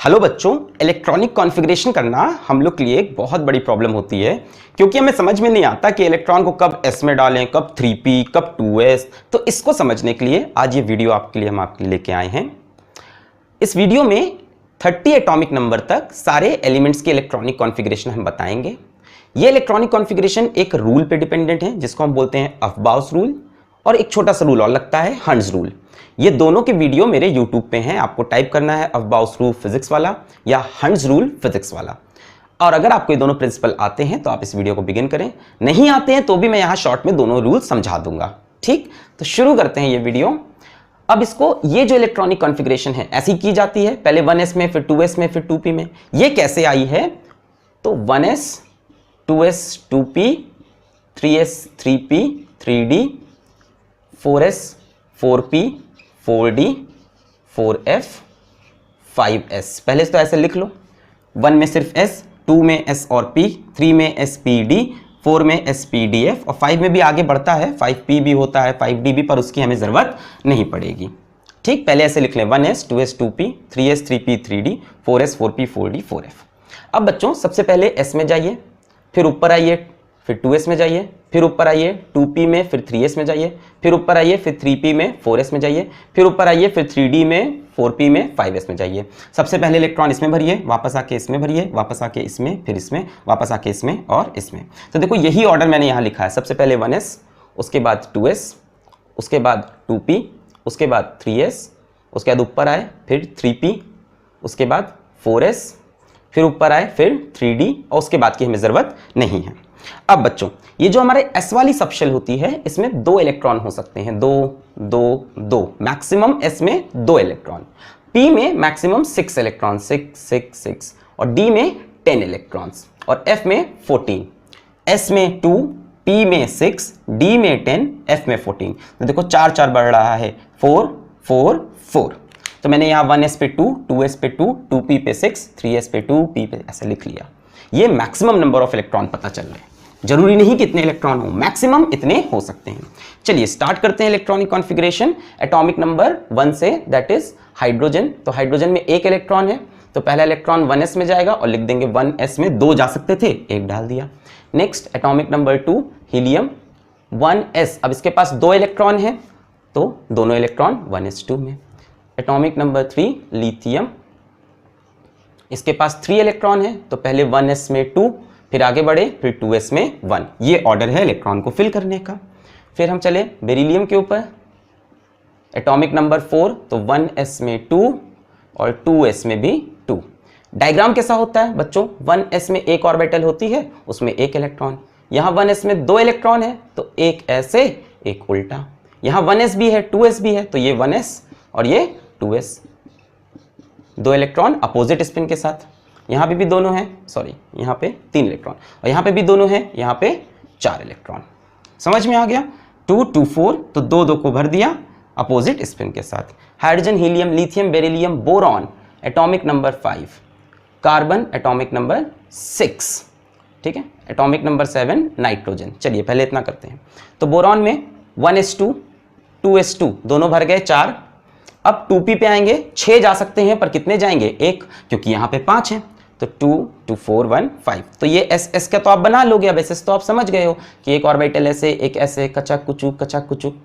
Hello बच्चों, electronic configuration करना हम लोग के लिए एक बहुत बड़ी प्रॉब्लम होती है क्योंकि हमें समझ में नहीं आता कि इलेक्ट्रॉन को कब s में डालें, कब 3p, कब 2s। तो इसको समझने के लिए आज ये वीडियो आपके लिए हम आपके लिए लेके आए हैं। इस वीडियो में 30 एटॉमिक नंबर तक सारे एलिमेंट्स के इलेक्ट्रॉनिक कॉन्फ़िगरेशन हम बताएंगे। ये इलेक्ट्रॉनिक कॉन्फ़िगरेशन एक रूल पे डिपेंडेंट है जिसको हम बोलते हैं अफबाउस रूल, और एक छोटा सा रूल और लगता है हंड्स रूल। ये दोनों के वीडियो मेरे YouTube पे हैं, आपको टाइप करना है अफबाउस रूल फिजिक्स वाला या हंड्स रूल फिजिक्स वाला। और अगर आपको ये दोनों प्रिंसिपल आते हैं तो आप इस वीडियो को बिगिन करें, नहीं आते हैं तो भी मैं यहाँ शॉर्ट में दोनों रूल समझा दूंगा। ठीक, तो शुरू करते हैं ये वीडियो। अब इसको, ये जो इलेक्ट्रॉनिक कॉन्फ़िगरेशन है ऐसी की जाती है, पहले 1s में, फिर 2s में, फिर 2p में। ये कैसे आई है? तो 1s 2s 2p 3s 3p 3d 4s 4p 4d 4f 5s। पहले तो ऐसे लिख लो, 1 में सिर्फ s, 2 में s और p, 3 में spd, 4 में spdf और 5 में भी आगे बढ़ता है, 5p भी होता है, 5d भी, पर उसकी हमें ज़रूरत नहीं पड़ेगी। ठीक, पहले ऐसे लिख लें 1s 2s 2p 3s 3p 3d 4s 4p 4d 4f। अब बच्चों सबसे पहले s में जाइए, फिर ऊपर आइए, फिर 2s में जाइए, फिर ऊपर आइए 2p में, फिर 3s में जाइए, फिर ऊपर आइए, फिर 3p में 4s में जाइए, फिर ऊपर आइए, फिर 3d में 4p में 5s में जाइए। सबसे पहले इलेक्ट्रॉन इसमें भरिए, वापस आके इसमें भरिए, वापस आके इसमें, फिर इसमें, वापस आके इसमें और इसमें। तो देखो यही ऑर्डर मैंने यहाँ लिखा है। सबसे पहले 1s, उसके बाद 2s, उसके बाद 2p, उसके बाद 3s, उसके बाद ऊपर आए फिर 3p, उसके बाद 4s, फिर ऊपर आए फिर 3d और उसके बाद की हमें ज़रूरत नहीं है। अब बच्चों ये जो हमारे s वाली सबशेल होती है इसमें 2 इलेक्ट्रॉन हो सकते हैं, 2 2 2, मैक्सिमम s में 2 इलेक्ट्रॉन, p में मैक्सिमम 6 इलेक्ट्रॉन, 6 6 6, और d में 10 इलेक्ट्रॉन्स, और f में 14, s में 2, p में 6, d में 10, f में 14। तो देखो 4 4 बढ़ रहा है, 4 4 4। तो मैंने यहाँ 1s पे 2, 2s पे 2, 2p पे 6, 3s पे 2, p पे ऐसे लिख लिया। ये मैक्सिमम नंबर ऑफ इलेक्ट्रॉन पता चल रहे हैं। जरूरी नहीं कि इतने इलेक्ट्रॉन हो, मैक्सिमम इतने हो सकते हैं। चलिए स्टार्ट करते हैं इलेक्ट्रॉनिक कॉन्फ़िगरेशन एटॉमिक नंबर 1 से, दैट इज हाइड्रोजन। तो हाइड्रोजन में 1 इलेक्ट्रॉन है, तो पहला इलेक्ट्रॉन 1s में जाएगा और लिख देंगे 1s में 2 जा सकते थे, 1 डाल दिया। Next atomic number 2 helium 1s, अब इसके पास 2 इलेक्ट्रॉन है तो दोनों इलेक्ट्रॉन 1s2 में। एटॉमिक नंबर 3 लिथियम, इसके पास 3 इलेक्ट्रॉन है तो पहले 1s में 2, फिर आगे बढ़े, फिर 2s में 1। ये ऑर्डर है इलेक्ट्रॉन को फिल करने का। फिर हम चले बेरिलियम के ऊपर, एटॉमिक नंबर 4, तो 1s में 2 और 2s में भी 2। डायग्राम कैसा होता है बच्चों? 1s में 1 ऑर्बिटल होती है, उसमें 1 इलेक्ट्रॉन। यहाँ 1s में 2 इलेक्ट्रॉन है तो एक ऐसे एक उल्टा। यहाँ 1s भी है 2s भी है तो ये 1s और ये 2s, 2 इलेक्ट्रॉन अपोजिट स्पिन के साथ। यहाँ पे भी दोनों हैं, सॉरी यहाँ पे 3 इलेक्ट्रॉन, और यहाँ पे भी दोनों हैं, यहाँ पे 4 इलेक्ट्रॉन। समझ में आ गया? 2 2 4, तो 2 2 को भर दिया अपोजिट स्पिन के साथ। Hydrogen, helium, lithium, beryllium, boron atomic number 5, carbon atomic number 6, ठीक है। Atomic number 7 nitrogen. चलिए पहले इतना करते हैं। तो बोरॉन में 1s2 2s2 दोनों भर गए 4। अब 2p पे आएंगे, 6 जा सकते हैं पर कितने जाएंगे? 1, क्योंकि यहाँ पे 5 है। तो 2 2 4 1 5, तो ये s का तो आप बना लोगे। अब s तो आप समझ गए हो कि एक ऑर्बिटल ऐसे, एक ऐसे, कचक कुचुक कचक कुचुक।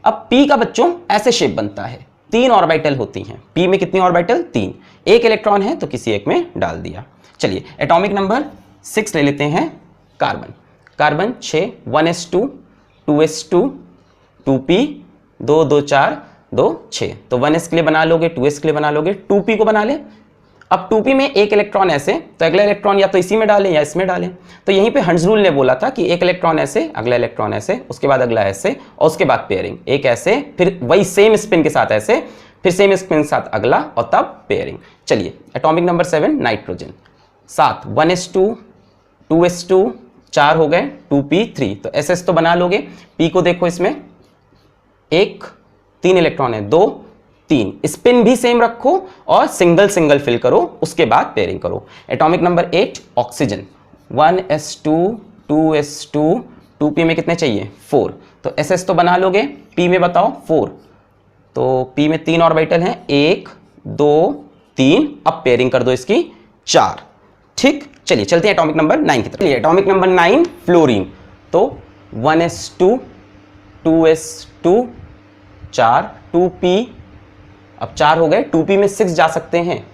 अब p का बच्चों ऐसे शेप बनता है, 3 ऑर्बिटल होती हैं। p में कितनी ऑर्बिटल? 3, 1 इलेक्ट्रॉन है तो किसी एक में डाल दिया। चलिए एटॉमिक नंबर 6 ले लेते हैं, carbon. Carbon 6, 1s2 2s2 2p 2 2 4 2 6, तो 1s के लिए बना लोगे, 2s के लिए बना लोगे, 2p को बना ले। अब 2p में 1 इलेक्ट्रॉन ऐसे, तो अगला इलेक्ट्रॉन या तो इसी में डालें या इसमें डालें। तो यहीं पे हंड्स रूल ने बोला था कि 1 इलेक्ट्रॉन ऐसे, अगला इलेक्ट्रॉन ऐसे, उसके बाद अगला ऐसे, और उसके बाद पेयरिंग, एक ऐसे, फिर वही सेम स्पिन के साथ ऐसे, फिर सेम स्पिन के साथ अगला, और तब पेयरिंग। चलिए atomic number 7 nitrogen 7, 1s2 2s2 4 हो गए, 2p 3, तो ss तो बना लोगे। p को देखो, इसमें 1 3 इलेक्ट्रॉन है, 2 3, स्पिन भी सेम रखो और सिंगल सिंगल फिल करो, उसके बाद पेयरिंग करो। Atomic number 8 oxygen 1s2 2s2 2p में कितने चाहिए? 4, तो ss तो बना लोगे। p में बताओ 4, तो p में 3 ऑर्बिटल हैं, 1 2 3, अब पेयरिंग कर दो इसकी 4। ठीक, चलिए चलते हैं एटॉमिक नंबर 9 की तरफ। एटॉमिक नंबर 9 फ्लोरीन, तो 1s2 2s2 4 2p, अब 4 हो गए, 2p में 6 जा सकते हैं,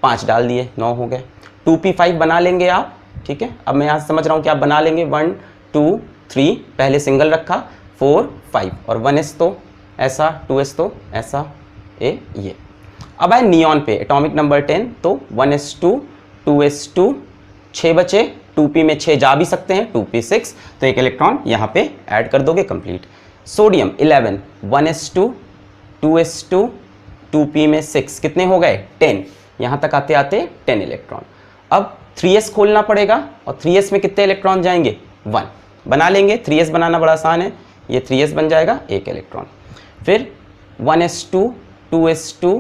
5 डाल दिए, 9 हो गए। 2p5 बना लेंगे आप, ठीक है। अब मैं यहाँ समझ रहा हूँ कि आप बना लेंगे 1 2 3, पहले सिंगल रखा, 4 5, और 1s तो ऐसा, 2s तो ऐसा, ये। अब आए नियॉन पे, एटॉमिक नंबर 10, तो 1s2 2s2, 6 बचे, 2p में 6 जा भी सकते हैं, 2p6, तो एक इलेक्ट्रॉन यहाँ पे ऐड कर दोगे, complete. Sodium 11, 1s2 2s2 2p में 6, कितने हो गए 10, यहाँ तक आते आते 10 इलेक्ट्रॉन। अब 3s खोलना पड़ेगा, और 3s में कितने इलेक्ट्रॉन जाएंगे 1, बना लेंगे। 3s बनाना बड़ा आसान है, ये 3s बन जाएगा, 1 इलेक्ट्रॉन। फिर 1s2 2s2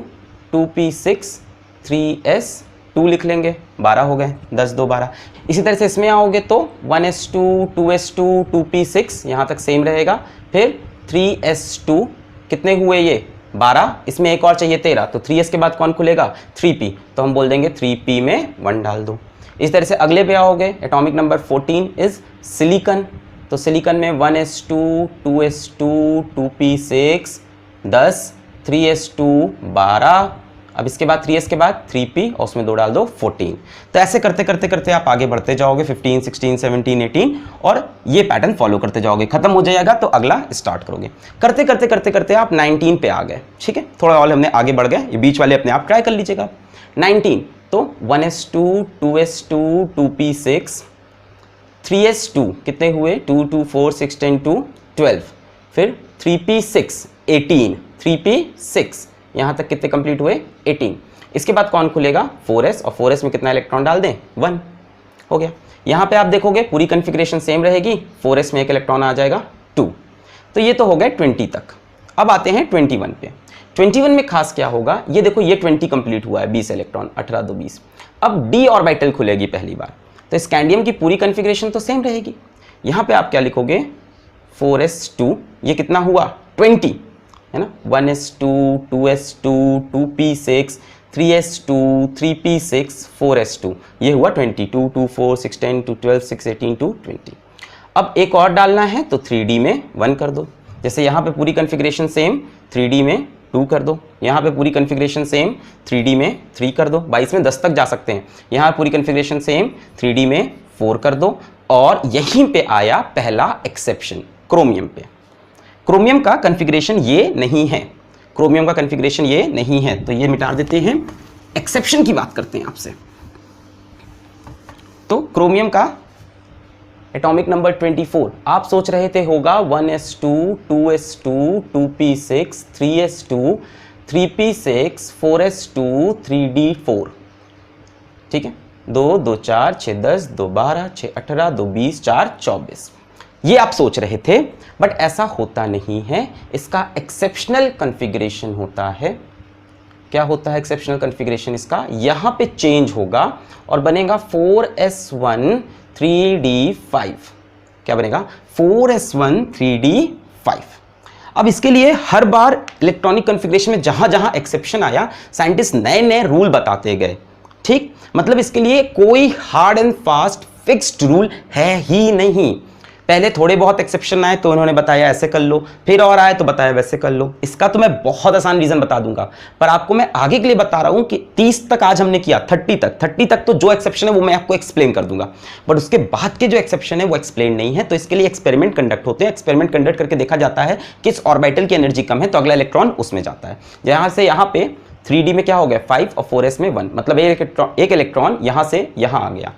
2p6 3s 2 लिख लेंगे, 12 हो गए, 10 2 12। इसी तरह से इसमें आओगे तो 1s2 2s2 2p6, यहाँ तक सेम रहेगा। फिर 3s2, कितने हुए ये 12, इसमें एक और चाहिए 13, तो 3s के बाद कौन खुलेगा 3p, तो हम बोल देंगे 3p में 1 डाल दो। इस तरह से अगले पे आओगे, एटॉमिक नंबर 14 इज सिलिकन, तो सिलिकन में 1s2 2s2 2p6 10 3s2 12, अब इसके बाद 3s के बाद 3p, और उसमें 2 डाल दो 14। तो ऐसे करते करते करते आप आगे बढ़ते जाओगे 15 16 17 18, और ये पैटर्न फॉलो करते जाओगे, खत्म हो जाएगा तो अगला स्टार्ट करोगे। करते करते करते करते आप 19 पे आ गए, ठीक है। थोड़ा और हमने आगे बढ़ गए, ये बीच वाले अपने आप ट्राई कर लीजिएगा। 19, तो 1s2 2s2 2p6 3s2, कितने हुए 2 2 4 6 10 2 12, फिर 3p6 18 3p6, यहाँ तक कितने कंप्लीट हुए 18। इसके बाद कौन खुलेगा 4s, और 4s में कितना इलेक्ट्रॉन डाल दें 1, हो गया। यहाँ पे आप देखोगे पूरी कन्फिग्रेशन सेम रहेगी, 4s में एक इलेक्ट्रॉन आ जाएगा 2, तो ये तो हो गए 20 तक। अब आते हैं 21 पे। 21 में खास क्या होगा, ये देखो ये 20 कंप्लीट हुआ है, 20 इलेक्ट्रॉन, 18 2 20। अब d ऑर्बिटल खुलेगी पहली बार, तो स्कैंडियम की पूरी कन्फिग्रेशन तो सेम रहेगी। यहाँ पे आप क्या लिखोगे 4s2, ये कितना हुआ 20, है ना, 1s2 2s2 2p6 3s2 3p6 4s2, ये हुआ 20, 2 2 4 6 10 2 12 6 18 2 20। अब एक और डालना है तो 3d में 1 कर दो, जैसे यहाँ पे पूरी कन्फिग्रेशन सेम, 3d में 2 कर दो, यहाँ पे पूरी कन्फिग्रेशन सेम, 3d में 3 कर दो, 22 में 10 तक जा सकते हैं। यहाँ पूरी कन्फिग्रेशन सेम, 3d में 4 कर दो, और यहीं पे आया पहला एक्सेप्शन क्रोमियम पे। क्रोमियम का कन्फिग्रेशन ये नहीं है, क्रोमियम का कन्फिग्रेशन ये नहीं है, तो ये मिटा देते हैं, एक्सेप्शन की बात करते हैं आपसे। तो क्रोमियम का एटॉमिक नंबर 24, आप सोच रहे थे होगा 1s2 2s2 2p6 3s2 3p6 4s2 3d4, ठीक है, 2 2 4 6 10 2 12 6 18 2 20 4 24, ये आप सोच रहे थे, बट ऐसा होता नहीं है। इसका एक्सेप्शनल कन्फिग्रेशन होता है। क्या होता है एक्सेप्शनल कन्फिग्रेशन इसका, यहाँ पे चेंज होगा और बनेगा 4s1 3d5, क्या बनेगा 4s1 3d5। अब इसके लिए हर बार इलेक्ट्रॉनिक कन्फिग्रेशन में जहां जहां एक्सेप्शन आया, साइंटिस्ट नए नए रूल बताते गए, ठीक, मतलब इसके लिए कोई hard and fast fixed rule है ही नहीं। पहले थोड़े बहुत एक्सेप्शन आए तो उन्होंने बताया ऐसे कर लो, फिर और आए तो बताया वैसे कर लो। इसका तो मैं बहुत आसान रीजन बता दूंगा, पर आपको मैं आगे के लिए बता रहा हूं कि 30 तक आज हमने किया, 30 तक तो जो एक्सेप्शन है वो मैं आपको एक्सप्लेन कर दूंगा, बट उसके बाद के जो एक्सेप्शन है वो एक्सप्लेन नहीं है। तो इसके लिए एक्सपेरिमेंट कंडक्ट होते हैं, एक्सपेरिमेंट कंडक्ट करके देखा जाता है किस ऑर्बिटल की एनर्जी कम है तो अगला इलेक्ट्रॉन उसमें जाता है। यहां से यहां पे 3d में क्या हो गया 5 और 4s में 1, मतलब एक इलेक्ट्रॉन यहां से यहां आ गया।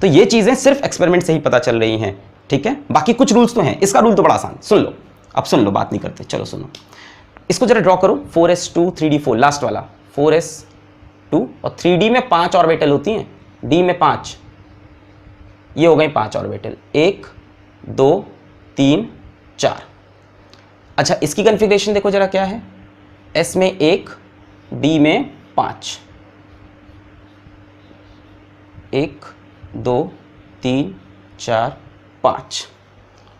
तो ये चीजें सिर्फ एक्सपेरिमेंट से ही पता चल रही हैं, ठीक है। बाकी कुछ रूल्स तो हैं, इसका रूल तो बड़ा आसान, सुन लो, अब सुन लो, बात नहीं करते, चलो सुनो। इसको जरा ड्रॉ करो, 4s2 3d4, लास्ट वाला 4s2, और 3d में 5 ऑर्बिटल होती हैं, d में 5, ये हो गई 5 ऑर्बिटल, 1 2 3 4। अच्छा, इसकी कन्फिग्रेशन देखो जरा क्या है, s में 1 d में 5, 1 2 3 4 5,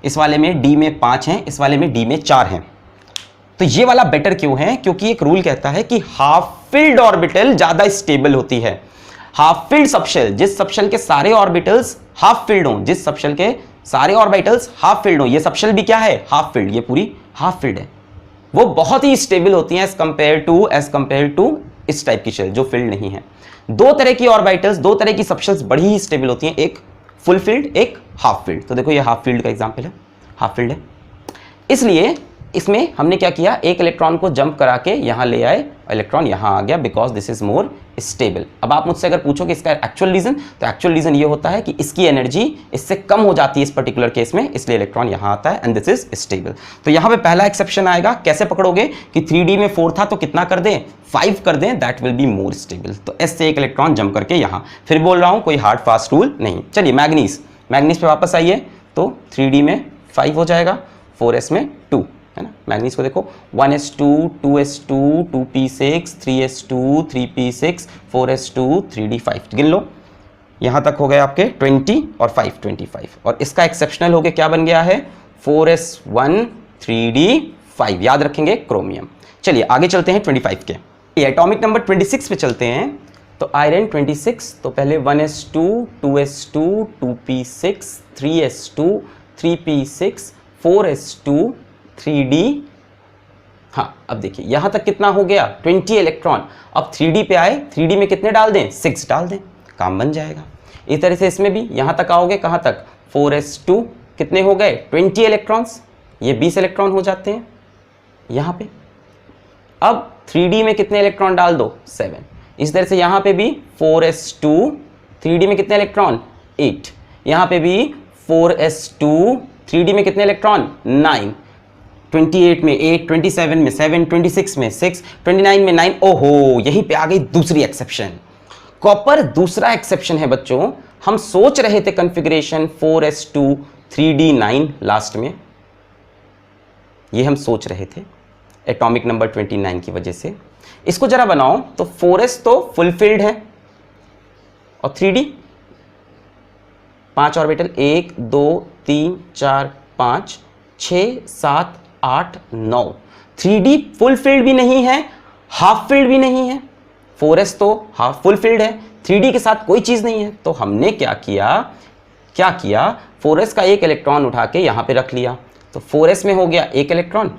इस वाले में d में 5 हैं, इस वाले में d में 4 हैं, तो ये वाला बेटर क्यों है? क्योंकि एक रूल कहता है कि हाफ फिल्ड ऑर्बिटल ज्यादा स्टेबल होती है। हाफ फिल्ड सबशेल, जिस सबशेल के सारे ऑर्बिटल्स हाफ फिल्ड हों, जिस सबशेल के सारे ऑर्बिटल्स हाफ फिल्ड हों, ये सबशेल भी क्या है? हाफ फिल्ड, ये पूरी हाफ फिल्ड है, वो बहुत ही स्टेबल होती हैं एज कंपेयर टू इस टाइप की शेल जो फिल्ड नहीं है। दो तरह की ऑर्बिटल्स, दो तरह की सबशेल्स बड़ी ही स्टेबल होती हैं, एक फुल फिल्ड, एक हाफ फिल्ड। तो देखो ये हाफ फिल्ड का एग्जांपल है, हाफ फिल्ड है। इसलिए इसमें हमने क्या किया, एक इलेक्ट्रॉन को जंप करा के यहां ले आए, इलेक्ट्रॉन यहां आ गया, because this is more stable. अब आप मुझसे अगर पूछो कि इसका एक्चुअल रीजन, तो एक्चुअल रीजन ये होता है कि इसकी एनर्जी इससे कम हो जाती है इस पर्टिकुलर केस में, इसलिए इलेक्ट्रॉन यहां आता है एंड दिस इज स्टेबल। तो यहां पे पहला एक्सेप्शन आएगा, कैसे पकड़ोगे कि 3D में 4 था तो कितना कर दें, 5 कर दें, that will be more stable. तो एस से एक इलेक्ट्रॉन जंप करके यहां, फिर बोल रहा हूं कोई हार्ड फास्ट रूल नहीं। चलिए मैग्नीज पे वापस आइए, तो 3D में 5 हो जाएगा, 4s में 2 है ना। मैग्नीज को देखो 1s2 2s2 2p6 3s2 3p6 4s2 3d5, गिन लो, यहां तक हो गए आपके 20 और 5 25, और इसका एक्सेप्शनल हो गया क्या बन गया है, 4s1 3d5, याद रखेंगे क्रोमियम। चलिए आगे चलते हैं 25 के, एटॉमिक नंबर 26 पे चलते हैं। तो आयरन 26, तो पहले 1s2 2s2 2p6 3s2 3p6 4s2 3d, हाँ अब देखिए यहां तक कितना हो गया 20 इलेक्ट्रॉन। अब 3D पे आए, 3D में कितने डाल दें, 6 डाल दें, काम बन जाएगा। इस तरह से इसमें भी यहां तक आओगे, कहां तक, 4s2 कितने हो गए 20 इलेक्ट्रॉन्स, ये 20 इलेक्ट्रॉन हो जाते हैं यहां पे। अब 3D में कितने इलेक्ट्रॉन डाल दो, 7। इस तरह से यहां पे भी 4s2 3D में कितने इलेक्ट्रॉन, 8, यहां पे भी 4s2 3D में कितने इलेक्ट्रॉन, 9, 28 में 8, 27 में 7, 26 में 6, 29 में 9। ओहो, यहीं पे आ गई दूसरी एक्सेप्शन, कॉपर दूसरा एक्सेप्शन है बच्चों। हम सोच रहे थे कॉन्फ़िगरेशन 4s2 3d9 लास्ट में, ये हम सोच रहे थे एटॉमिक नंबर 29 की वजह से। इसको जरा बनाओ, तो 4s तो फुल फिल्ड है और 3d 5 orbital, 1 2 3 4 5 6 7 8 9, 3D full field भी नहीं है, हाफ फील्ड भी नहीं है। 4s तो हाफ फुल फील्ड है, 3D के साथ कोई चीज नहीं है। तो हमने क्या किया 4s का एक इलेक्ट्रॉन उठा के यहां पे रख लिया, तो 4s में हो गया एक इलेक्ट्रॉन,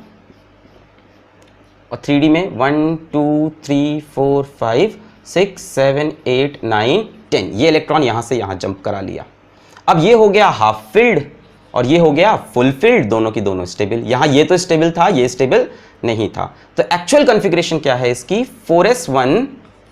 और 3D में 1 2 3 4 5 6 7 8 9 10, ये इलेक्ट्रॉन यहां से यहां जंप करा लिया। अब ये हो गया हाफ फील्ड और ये हो गया फुल फील्ड, दोनों की दोनों स्टेबल। यहां ये तो स्टेबल था, ये स्टेबल नहीं था। तो एक्चुअल कॉन्फ़िगरेशन क्या है इसकी, 4s1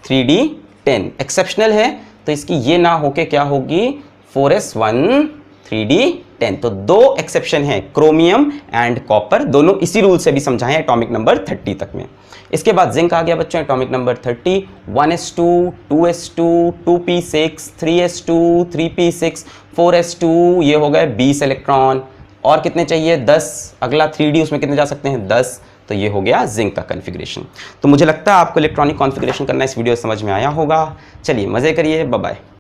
3d10 एक्सेप्शनल है, तो इसकी ये ना होके क्या होगी, 4s1 3d10। तो दो एक्सेप्शन है, क्रोमियम एंड कॉपर, दोनों इसी रूल से भी समझाएं एटॉमिक नंबर 30 तक में। इसके बाद जिंक आ गया बच्चों, atomic number 30, 1s2 2s2 2p6 3s2 3p6 4s2, ये हो गए 20 इलेक्ट्रॉन, और कितने चाहिए 10, अगला 3d उसमें कितने जा सकते हैं 10, तो ये हो गया जिंक का कॉन्फ़िगरेशन। तो मुझे लगता है आपको इलेक्ट्रॉनिक कॉन्फ़िगरेशन करना इस वीडियो समझ में आया होगा। चलिए मज़े करिए, बाय बाय।